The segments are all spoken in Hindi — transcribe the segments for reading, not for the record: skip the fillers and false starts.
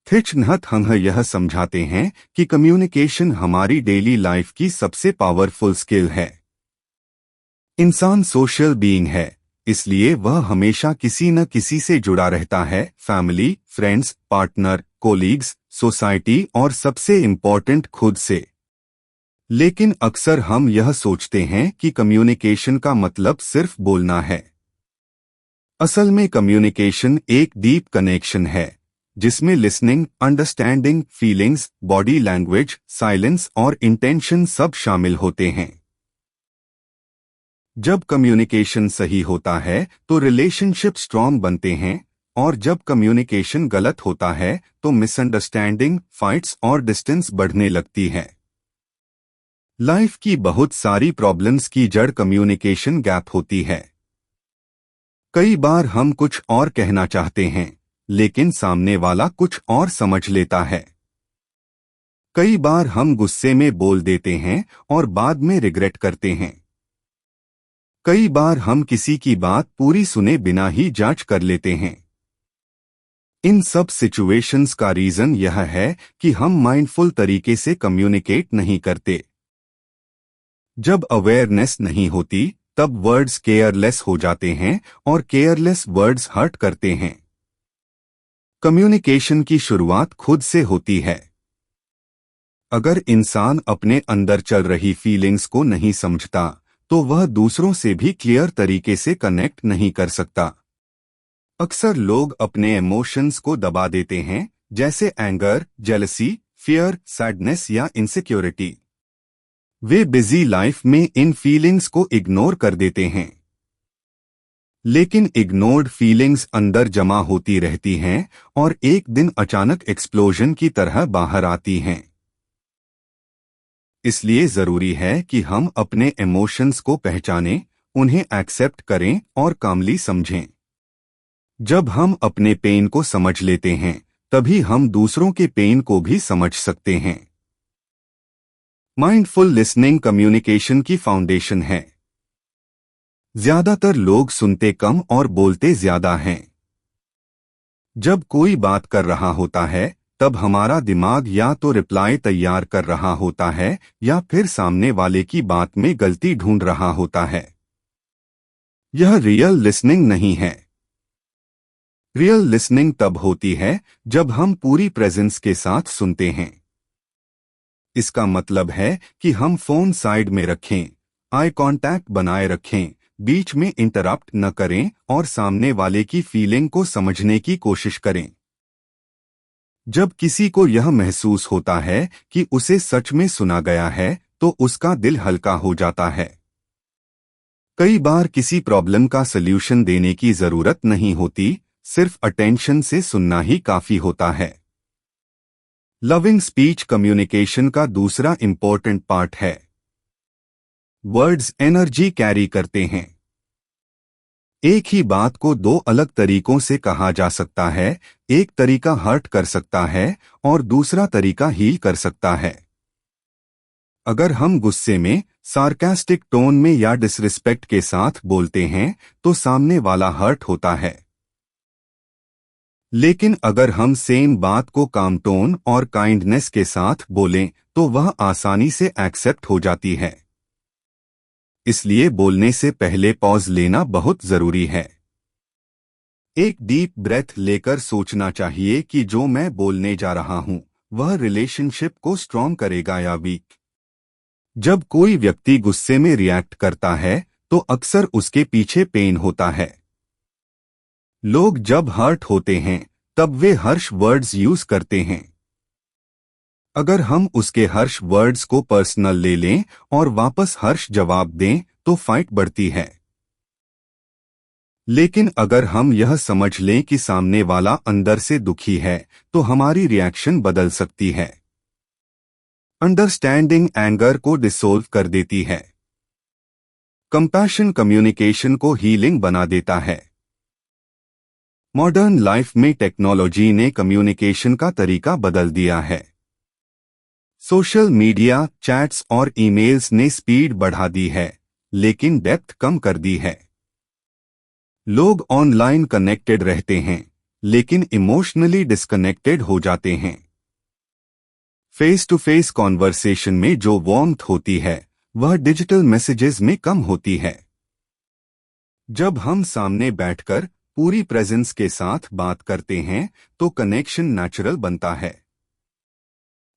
थिच नहत हम यह समझाते हैं कि कम्युनिकेशन हमारी डेली लाइफ की सबसे पावरफुल स्किल है। इंसान सोशल बीइंग है, इसलिए वह हमेशा किसी न किसी से जुड़ा रहता है। Family, friends, partner, colleagues, society और सबसे इम्पोर्टेंट खुद से। लेकिन अक्सर हम यह सोचते हैं कि कम्युनिकेशन का मतलब सिर्फ बोलना है। असल में कम्युनिकेशन एक डीप कनेक्शन है जिसमें listening, understanding, feelings, body language, silence और इंटेंशन सब शामिल होते हैं। जब कम्युनिकेशन सही होता है तो रिलेशनशिप स्ट्रॉन्ग बनते हैं, और जब कम्युनिकेशन गलत होता है तो मिसअंडरस्टैंडिंग, फाइट्स और डिस्टेंस बढ़ने लगती है। लाइफ की बहुत सारी प्रॉब्लम्स की जड़ कम्युनिकेशन गैप होती है। कई बार हम कुछ और कहना चाहते हैं लेकिन सामने वाला कुछ और समझ लेता है। कई बार हम गुस्से में बोल देते हैं और बाद में रिग्रेट करते हैं। कई बार हम किसी की बात पूरी सुने बिना ही जांच कर लेते हैं। इन सब सिचुएशंस का रीजन यह है कि हम माइंडफुल तरीके से कम्युनिकेट नहीं करते। जब अवेयरनेस नहीं होती तब वर्ड्स केयरलेस हो जाते हैं और केयरलेस वर्ड्स हर्ट करते हैं। कम्युनिकेशन की शुरुआत खुद से होती है। अगर इंसान अपने अंदर चल रही फीलिंग्स को नहीं समझता तो वह दूसरों से भी क्लियर तरीके से कनेक्ट नहीं कर सकता। अक्सर लोग अपने इमोशंस को दबा देते हैं, जैसे एंगर, जेलसी, फियर, सैडनेस या इनसिक्योरिटी। वे बिजी लाइफ में इन फीलिंग्स को इग्नोर कर देते हैं। लेकिन इग्नोर्ड फीलिंग्स अंदर जमा होती रहती हैं और एक दिन अचानक एक्सप्लोजन की तरह बाहर आती हैं। इसलिए जरूरी है कि हम अपने इमोशंस को पहचानें, उन्हें एक्सेप्ट करें और कामली समझें। जब हम अपने पेन को समझ लेते हैं तभी हम दूसरों के पेन को भी समझ सकते हैं। माइंडफुल लिसनिंग कम्युनिकेशन की फाउंडेशन है। ज्यादातर लोग सुनते कम और बोलते ज्यादा हैं। जब कोई बात कर रहा होता है तब हमारा दिमाग या तो रिप्लाई तैयार कर रहा होता है या फिर सामने वाले की बात में गलती ढूंढ रहा होता है। यह रियल लिसनिंग नहीं है। रियल लिसनिंग तब होती है जब हम पूरी प्रेजेंस के साथ सुनते हैं। इसका मतलब है कि हम फोन साइड में रखें, आई कांटेक्ट बनाए रखें, बीच में इंटरप्ट न करें और सामने वाले की फीलिंग को समझने की कोशिश करें। जब किसी को यह महसूस होता है कि उसे सच में सुना गया है तो उसका दिल हल्का हो जाता है। कई बार किसी प्रॉब्लम का सल्यूशन देने की जरूरत नहीं होती, सिर्फ अटेंशन से सुनना ही काफी होता है। लविंग स्पीच कम्युनिकेशन का दूसरा इंपॉर्टेंट पार्ट है। वर्ड्स एनर्जी कैरी करते हैं। एक ही बात को दो अलग तरीकों से कहा जा सकता है। एक तरीका हर्ट कर सकता है और दूसरा तरीका हील कर सकता है। अगर हम गुस्से में, सार्कास्टिक टोन में या डिसरिस्पेक्ट के साथ बोलते हैं तो सामने वाला हर्ट होता है। लेकिन अगर हम सेम बात को काम टोन और काइंडनेस के साथ बोलें तो वह आसानी से एक्सेप्ट हो जाती है। इसलिए बोलने से पहले पॉज लेना बहुत जरूरी है। एक डीप ब्रेथ लेकर सोचना चाहिए कि जो मैं बोलने जा रहा हूं वह रिलेशनशिप को स्ट्रॉन्ग करेगा या वीक। जब कोई व्यक्ति गुस्से में रिएक्ट करता है तो अक्सर उसके पीछे पेन होता है। लोग जब हर्ट होते हैं तब वे हर्ष वर्ड्स यूज करते हैं। अगर हम उसके हर्ष वर्ड्स को पर्सनल ले लें और वापस हर्ष जवाब दें तो फाइट बढ़ती है। लेकिन अगर हम यह समझ लें कि सामने वाला अंदर से दुखी है तो हमारी रिएक्शन बदल सकती है। अंडरस्टैंडिंग एंगर को डिसोल्व कर देती है। कंपैशन कम्युनिकेशन को हीलिंग बना देता है। मॉडर्न लाइफ में टेक्नोलॉजी ने कम्युनिकेशन का तरीका बदल दिया है। सोशल मीडिया, चैट्स और ईमेल्स ने स्पीड बढ़ा दी है लेकिन डेप्थ कम कर दी है। लोग ऑनलाइन कनेक्टेड रहते हैं लेकिन इमोशनली डिस्कनेक्टेड हो जाते हैं। फेस टू फेस कॉन्वर्सेशन में जो वार्मथ होती है वह डिजिटल मैसेजेस में कम होती है। जब हम सामने बैठकर पूरी प्रेजेंस के साथ बात करते हैं तो कनेक्शन नेचुरल बनता है।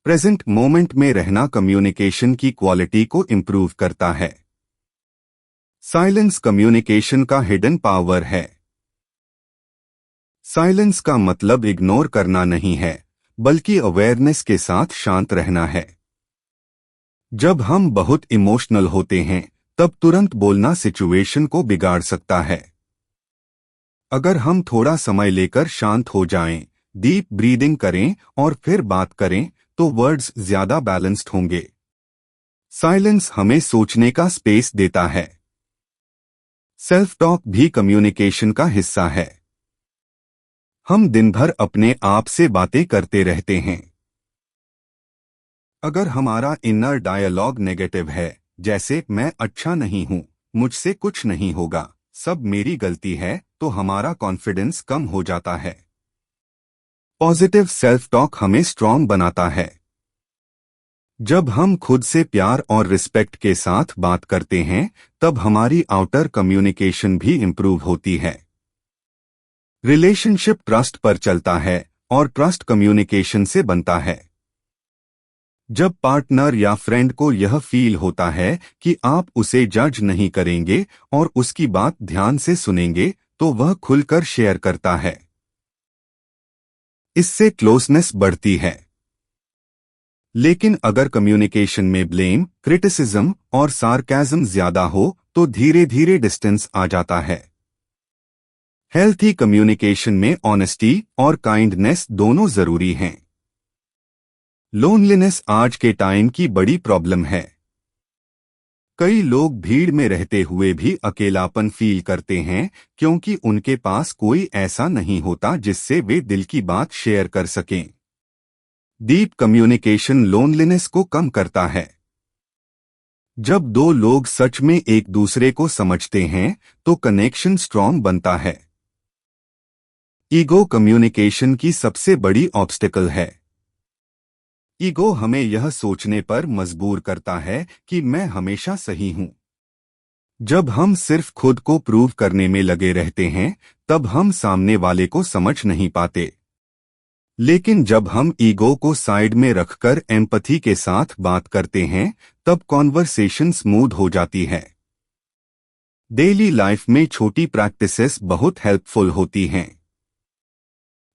प्रेजेंट मोमेंट में रहना कम्युनिकेशन की क्वालिटी को इंप्रूव करता है। साइलेंस कम्युनिकेशन का हिडन पावर है। साइलेंस का मतलब इग्नोर करना नहीं है, बल्कि अवेयरनेस के साथ शांत रहना है। जब हम बहुत इमोशनल होते हैं तब तुरंत बोलना सिचुएशन को बिगाड़ सकता है। अगर हम थोड़ा समय लेकर शांत हो जाएं, डीप ब्रीदिंग करें और फिर बात करें तो वर्ड्स ज्यादा बैलेंस्ड होंगे। साइलेंस हमें सोचने का स्पेस देता है। सेल्फ टॉक भी कम्युनिकेशन का हिस्सा है। हम दिन भर अपने आप से बातें करते रहते हैं। अगर हमारा इनर डायलॉग नेगेटिव है, जैसे मैं अच्छा नहीं हूं, मुझसे कुछ नहीं होगा, सब मेरी गलती है, तो हमारा कॉन्फिडेंस कम हो जाता है। पॉजिटिव सेल्फ टॉक हमें स्ट्रांग बनाता है। जब हम खुद से प्यार और रिस्पेक्ट के साथ बात करते हैं तब हमारी आउटर कम्युनिकेशन भी इंप्रूव होती है। रिलेशनशिप ट्रस्ट पर चलता है और ट्रस्ट कम्युनिकेशन से बनता है। जब पार्टनर या फ्रेंड को यह फील होता है कि आप उसे जज नहीं करेंगे और उसकी बात ध्यान से सुनेंगे तो वह खुलकर शेयर करता है। इससे क्लोजनेस बढ़ती है। लेकिन अगर कम्युनिकेशन में ब्लेम, क्रिटिसिज्म और सार्केज्म ज्यादा हो तो धीरे धीरे डिस्टेंस आ जाता है। हेल्थी कम्युनिकेशन में ऑनेस्टी और काइंडनेस दोनों जरूरी हैं। लोनलीनेस आज के टाइम की बड़ी प्रॉब्लम है। कई लोग भीड़ में रहते हुए भी अकेलापन फील करते हैं क्योंकि उनके पास कोई ऐसा नहीं होता जिससे वे दिल की बात शेयर कर सकें। डीप कम्युनिकेशन लोनलीनेस को कम करता है। जब दो लोग सच में एक दूसरे को समझते हैं तो कनेक्शन स्ट्रांग बनता है। ईगो कम्युनिकेशन की सबसे बड़ी ऑब्स्टिकल है। ईगो हमें यह सोचने पर मजबूर करता है कि मैं हमेशा सही हूं। जब हम सिर्फ खुद को प्रूव करने में लगे रहते हैं तब हम सामने वाले को समझ नहीं पाते। लेकिन जब हम ईगो को साइड में रखकर एम्पैथी के साथ बात करते हैं तब कॉन्वर्सेशन स्मूथ हो जाती है। डेली लाइफ में छोटी प्रैक्टिसेस बहुत हेल्पफुल होती हैं।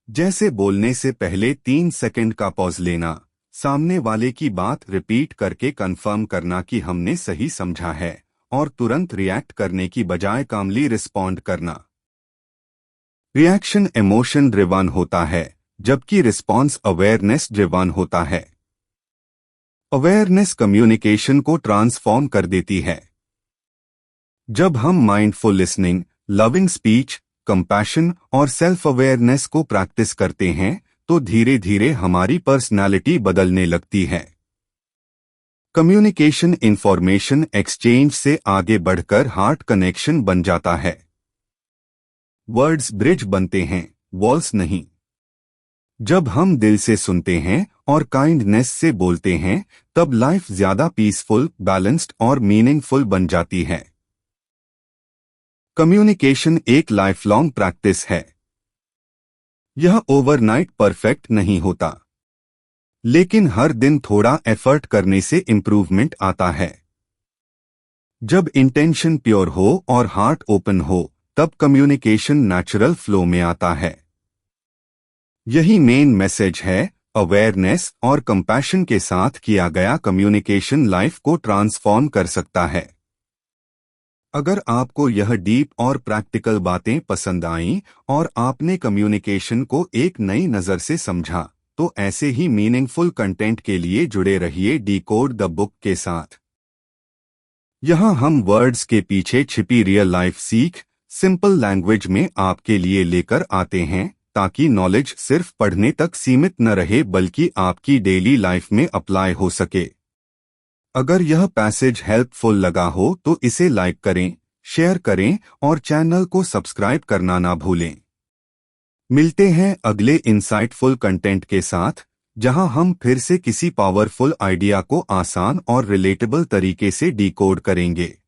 जैसे बोलने से पहले 3 सेकंड का पॉज लेना, सामने वाले की बात रिपीट करके कंफर्म करना कि हमने सही समझा है और तुरंत रिएक्ट करने की बजाय कामली रिस्पॉन्ड करना। रिएक्शन इमोशन ड्रिवन होता है जबकि रिस्पॉन्स अवेयरनेस ड्रिवन होता है। अवेयरनेस कम्युनिकेशन को ट्रांसफॉर्म कर देती है। जब हम mindful listening, loving speech, compassion और सेल्फ अवेयरनेस को प्रैक्टिस करते हैं तो धीरे धीरे हमारी पर्सनालिटी बदलने लगती है। कम्युनिकेशन इंफॉर्मेशन एक्सचेंज से आगे बढ़कर हार्ट कनेक्शन बन जाता है। वर्ड्स ब्रिज बनते हैं, वॉल्स नहीं। जब हम दिल से सुनते हैं और काइंडनेस से बोलते हैं तब लाइफ ज्यादा पीसफुल, बैलेंस्ड और मीनिंगफुल बन जाती है। कम्युनिकेशन एक लाइफ लॉन्ग प्रैक्टिस है। यह ओवरनाइट परफेक्ट नहीं होता, लेकिन हर दिन थोड़ा एफर्ट करने से इंप्रूवमेंट आता है। जब इंटेंशन प्योर हो और हार्ट ओपन हो तब कम्युनिकेशन नेचुरल फ्लो में आता है। यही मेन मैसेज है। अवेयरनेस और कंपैशन के साथ किया गया कम्युनिकेशन लाइफ को ट्रांसफॉर्म कर सकता है। अगर आपको यह डीप और प्रैक्टिकल बातें पसंद आईं और आपने कम्युनिकेशन को एक नई नज़र से समझा तो ऐसे ही मीनिंगफुल कंटेंट के लिए जुड़े रहिए डिकोड द बुक के साथ। यहाँ हम वर्ड्स के पीछे छिपी रियल लाइफ सीख सिंपल लैंग्वेज में आपके लिए लेकर आते हैं ताकि नॉलेज सिर्फ पढ़ने तक सीमित न रहे बल्कि आपकी डेली लाइफ में अप्लाई हो सके। अगर यह पैसेज हेल्पफुल लगा हो तो इसे लाइक करें, शेयर करें और चैनल को सब्सक्राइब करना ना भूलें। मिलते हैं अगले इंसाइटफुल कंटेंट के साथ, जहां हम फिर से किसी पावरफुल आइडिया को आसान और रिलेटेबल तरीके से डिकोड करेंगे।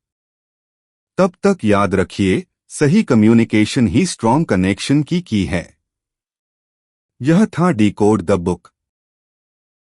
तब तक याद रखिए, सही कम्युनिकेशन ही स्ट्रॉन्ग कनेक्शन की है। यह था डिकोड द बुक।